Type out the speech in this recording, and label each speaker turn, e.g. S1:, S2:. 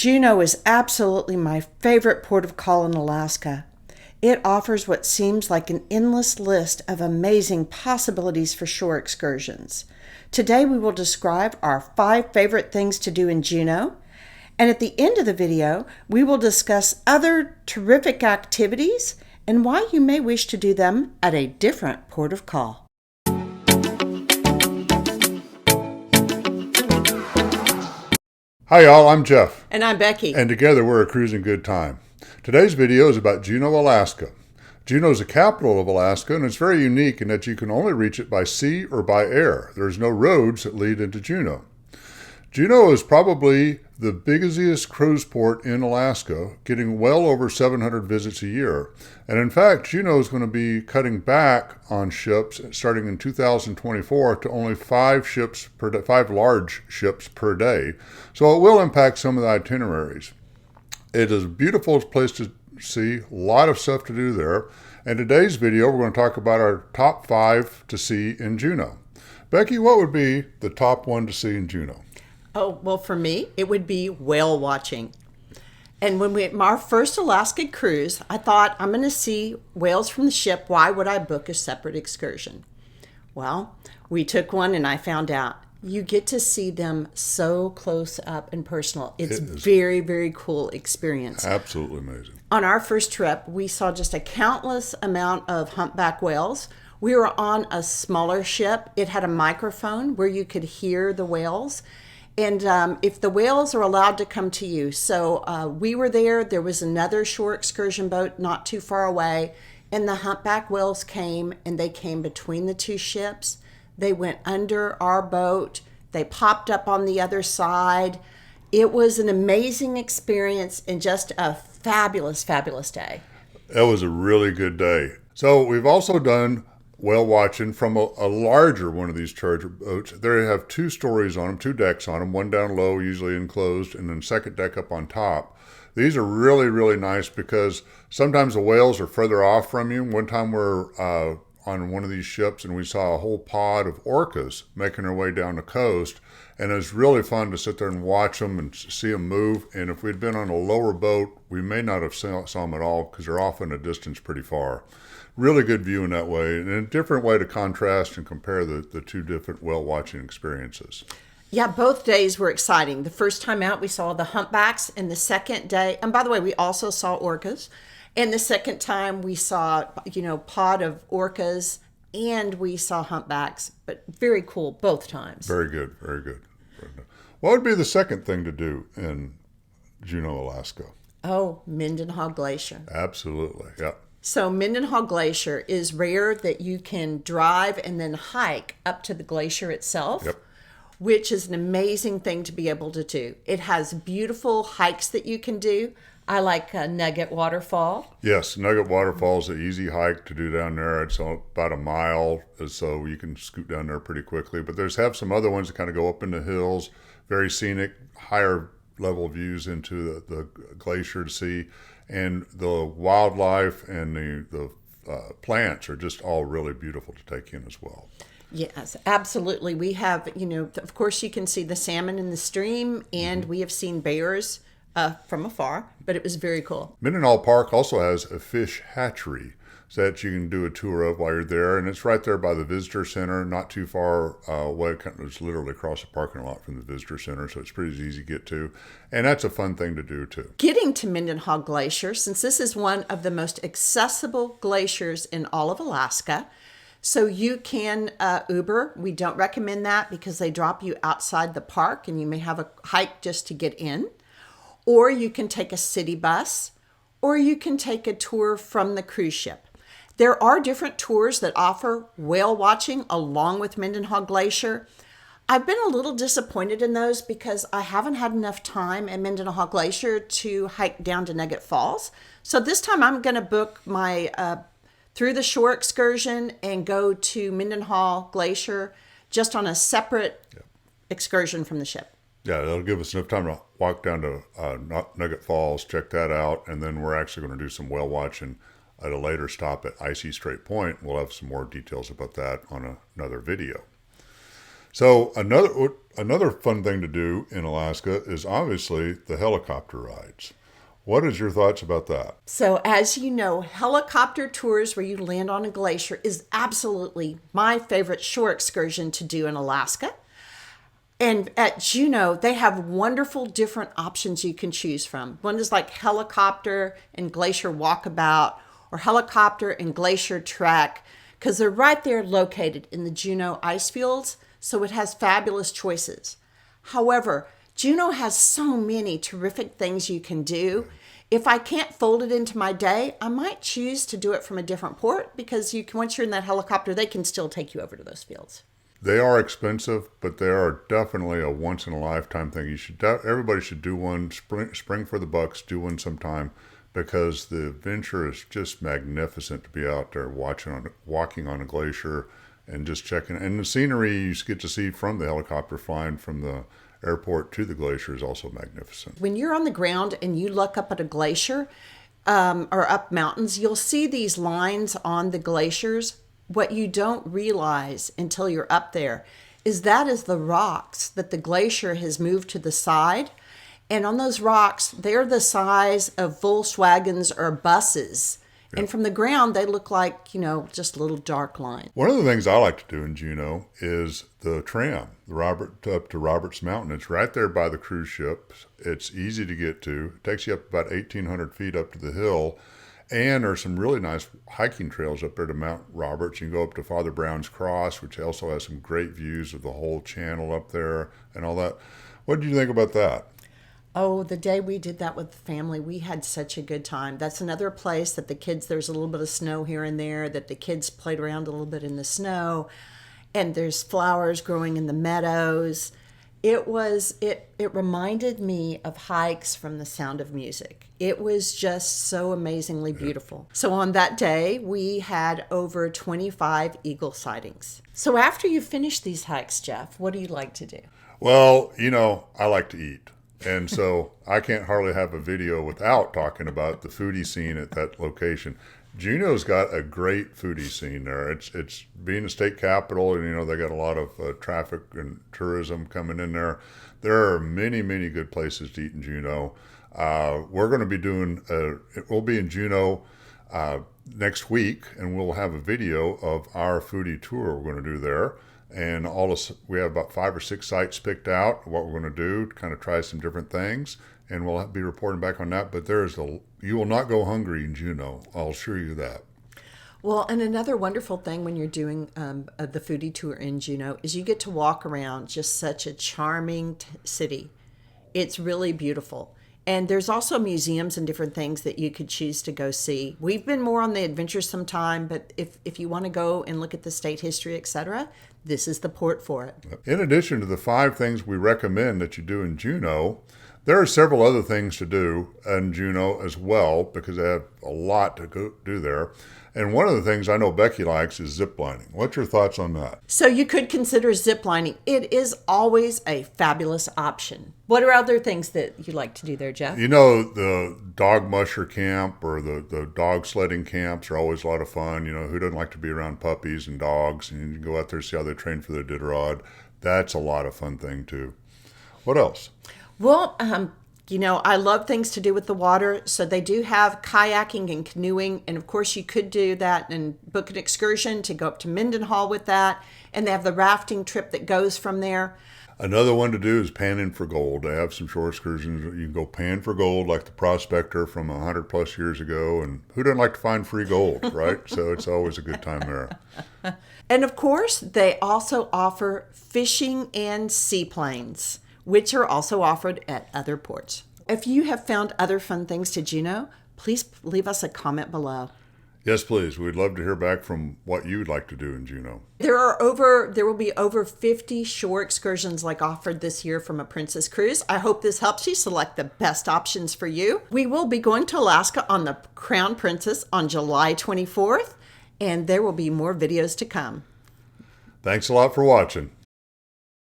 S1: Juneau is absolutely my favorite port of call in Alaska. It offers what seems like an endless list of amazing possibilities for shore excursions. Today we will describe our 5 favorite things to do in Juneau, and at the end of the video we will discuss other terrific activities and why you may wish to do them at a different port of call.
S2: Hi y'all, I'm Jeff.
S1: And I'm Becky.
S2: And together we're a cruising good time. Today's video is about Juneau, Alaska. Juneau is the capital of Alaska, and it's very unique in that you can only reach it by sea or by air. There's no roads that lead into Juneau. Juneau is probably the busiest cruise port in Alaska, getting well over 700 visits a year. And in fact, Juneau is going to be cutting back on ships starting in 2024 to only 5 large ships per day. So it will impact some of the itineraries. It is a beautiful place to see, a lot of stuff to do there. And today's video, we're going to talk about our top 5 to see in Juneau. Becky, what would be the top 1 to see in Juneau?
S1: Oh, well, for me, it would be whale watching. And when our first Alaskan cruise, I thought, I'm going to see whales from the ship. Why would I book a separate excursion? Well, we took one and I found out you get to see them so close up and personal. It's very, very cool experience.
S2: Absolutely amazing.
S1: On our first trip, we saw just a countless amount of humpback whales. We were on a smaller ship. It had a microphone where you could hear the whales. And if the whales are allowed to come to you. So we were there. There was another shore excursion boat not too far away. And the humpback whales came, and they came between the 2 ships. They went under our boat. They popped up on the other side. It was an amazing experience and just a fabulous, fabulous day.
S2: That was a really good day. So we've also done whale watching from a larger one of these charter boats. They have 2 stories on them, 2 decks on them, one down low, usually enclosed, and then second deck up on top. These are really, really nice because sometimes the whales are further off from you. One time we're on one of these ships and we saw a whole pod of orcas making their way down the coast, and it was really fun to sit there and watch them and see them move. And if we'd been on a lower boat, we may not have saw them at all because they're off in a distance pretty far. Really good view in that way, and a different way to contrast and compare the 2 different whale watching experiences.
S1: Yeah, both days were exciting. The first time out, we saw the humpbacks, and the second day, and by the way, we also saw orcas. And the second time, we saw, pod of orcas, and we saw humpbacks. But very cool both times.
S2: Very good, very good. What would be the second thing to do in Juneau, Alaska?
S1: Oh, Mendenhall Glacier.
S2: Absolutely, yeah.
S1: So Mendenhall Glacier is rare that you can drive and then hike up to the glacier itself, which is an amazing thing to be able to do. It has beautiful hikes that you can do. I like Nugget Waterfall.
S2: Yes, Nugget Waterfall is an easy hike to do down there. It's about a mile, so you can scoot down there pretty quickly. But have some other ones that kind of go up in the hills, very scenic, higher level views into the glacier to see. And the wildlife and the plants are just all really beautiful to take in as well.
S1: Yes, absolutely. We have, of course you can see the salmon in the stream, and we have seen bears from afar, but it was very cool.
S2: Mendenhall Park also has a fish hatchery that you can do a tour of while you're there, and it's right there by the visitor center, not too far away. It's literally across the parking lot from the visitor center, so it's pretty easy to get to, and that's a fun thing to do too.
S1: Getting to Mendenhall Glacier, since this is one of the most accessible glaciers in all of Alaska, so you can Uber. We don't recommend that because they drop you outside the park and you may have a hike just to get in, or you can take a city bus, or you can take a tour from the cruise ship. There are different tours that offer whale watching along with Mendenhall Glacier. I've been a little disappointed in those because I haven't had enough time at Mendenhall Glacier to hike down to Nugget Falls. So this time I'm going to book my through the shore excursion and go to Mendenhall Glacier just on a separate excursion from the ship.
S2: Yeah, that'll give us enough time to walk down to Nugget Falls, check that out, and then we're actually going to do some whale watching at a later stop at Icy Strait Point. We'll have some more details about that on another video. So another fun thing to do in Alaska is obviously the helicopter rides. What is your thoughts about that?
S1: So, as you know, helicopter tours where you land on a glacier is absolutely my favorite shore excursion to do in Alaska. And at Juneau, they have wonderful different options you can choose from. One is like helicopter and glacier walkabout, or helicopter and glacier trek, because they're right there located in the Juneau ice fields. So it has fabulous choices. However, Juneau has so many terrific things you can do. If I can't fold it into my day, I might choose to do it from a different port, because once you're in that helicopter, they can still take you over to those fields.
S2: They are expensive, but they are definitely a once in a lifetime thing. Everybody should do one. Spring for the bucks. Do one sometime, because the adventure is just magnificent to be out there walking on a glacier and just checking. And the scenery you get to see from the helicopter flying from the airport to the glacier is also magnificent.
S1: When you're on the ground and you look up at a glacier or up mountains, you'll see these lines on the glaciers. What you don't realize until you're up there is that is the rocks that the glacier has moved to the side. And on those rocks, they're the size of Volkswagens or buses. Yep. And from the ground, they look like, just little dark lines.
S2: One of the things I like to do in Juneau is the tram, up to Roberts Mountain. It's right there by the cruise ships. It's easy to get to. It takes you up about 1,800 feet up to the hill. And there's some really nice hiking trails up there to Mount Roberts. You can go up to Father Brown's Cross, which also has some great views of the whole channel up there and all that. What did you think about that?
S1: Oh, the day we did that with the family, we had such a good time. That's another place that there's a little bit of snow here and there, that the kids played around a little bit in the snow, and there's flowers growing in the meadows. It reminded me of hikes from The Sound of Music. It was just so amazingly beautiful. So on that day, we had over 25 eagle sightings. So after you finish these hikes, Jeff, what do you like to do?
S2: Well, I like to eat. And so I can't hardly have a video without talking about the foodie scene at that location. Juneau's got a great foodie scene there. It's being a state capital, and they got a lot of traffic and tourism coming in there. There are many, many good places to eat in Juneau. We're going to be we'll be in Juneau next week, and we'll have a video of our foodie tour we're going to do there. And we have about 5 or 6 sites picked out, what we're going to do, to kind of try some different things. And we'll be reporting back on that. But you will not go hungry in Juneau. I'll assure you that.
S1: Well, and another wonderful thing when you're doing the foodie tour in Juneau is you get to walk around just such a charming city. It's really beautiful. And there's also museums and different things that you could choose to go see. We've been more on the adventuresome time, but if you want to go and look at the state history, etc., this is the port for it.
S2: In addition to the 5 things we recommend that you do in Juneau, there are several other things to do in Juneau as well, because they have a lot to go do there. And one of the things I know Becky likes is zip lining. What's your thoughts on that?
S1: So you could consider zip lining. It is always a fabulous option. What are other things that you like to do there, Jeff?
S2: The dog musher camp or the dog sledding camps are always a lot of fun. Who doesn't like to be around puppies and dogs? And you can go out there and see how they train for their Iditarod. That's a lot of fun thing too. What else?
S1: Well, I love things to do with the water. So they do have kayaking and canoeing. And of course, you could do that and book an excursion to go up to Mendenhall with that. And they have the rafting trip that goes from there.
S2: Another one to do is panning for gold. They have some shore excursions. You can go pan for gold like the prospector from 100 plus years ago. And who doesn't like to find free gold, right? So it's always a good time there.
S1: And of course, they also offer fishing and seaplanes, which are also offered at other ports. If you have found other fun things to Juneau, please leave us a comment below.
S2: Yes, please. We'd love to hear back from what you'd like to do in Juneau.
S1: There will be over 50 shore excursions offered this year from a Princess Cruise. I hope this helps you select the best options for you. We will be going to Alaska on the Crown Princess on July 24th, and there will be more videos to come.
S2: Thanks a lot for watching.